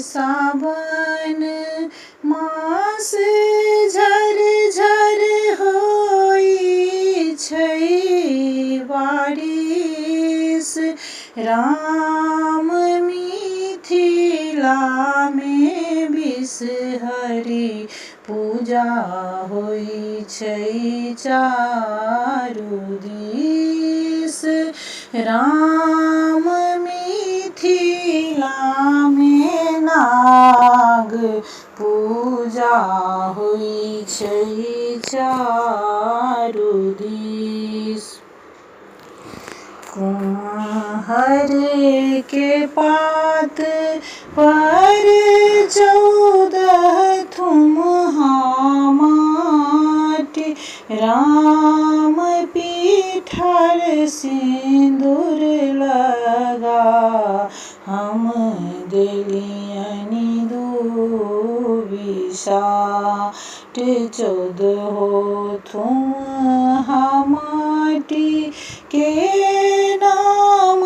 सावन मास झर होई छै बारिश। राम मिथिला में बिषहरि पूजा होई छै चारू दिस। राम मिथिला में नाग पूजा होई छै चारू दिस। कुम्हर के पात पर 14 थुम्हा माटी। राम पीठर सिंदूर लगा हम देलियनि दुबिसाट। 14 थुम्हा माटी के नाम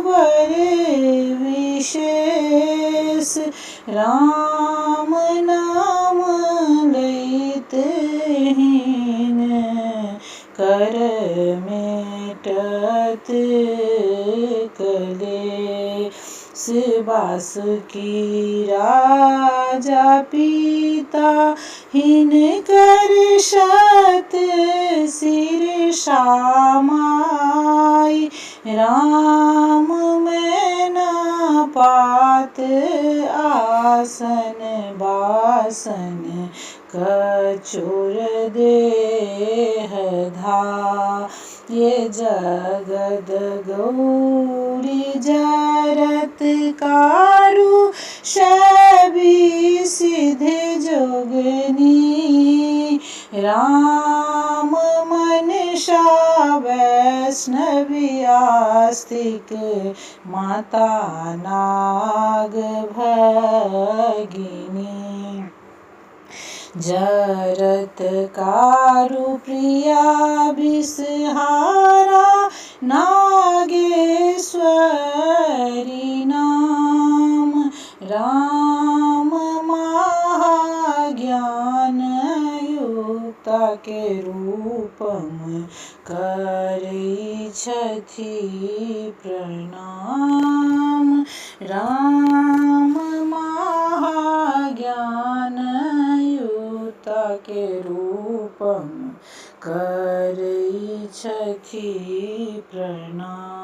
बड़े विशेष। राम नाम लैत हीन कर मेटत क्लेश। बासुकी राजा पिता हिनकर शत शिरसा माई। राम मैना पात आसन बासन कचूर देह धाये। जगद गौरी जरत कारू शबी सिद्ध जोगनी। राम मनसा वैष्णवी आस्तिक माता नाग भगिनी। जरत कारू प्रिया बिषहारा नागेश्वरी नाम। राम महाज्ञान युक्ता के रूपम करै छथि प्रणाम। राम महाज्ञान युक्ता के रूपम करै छथि प्रणाम।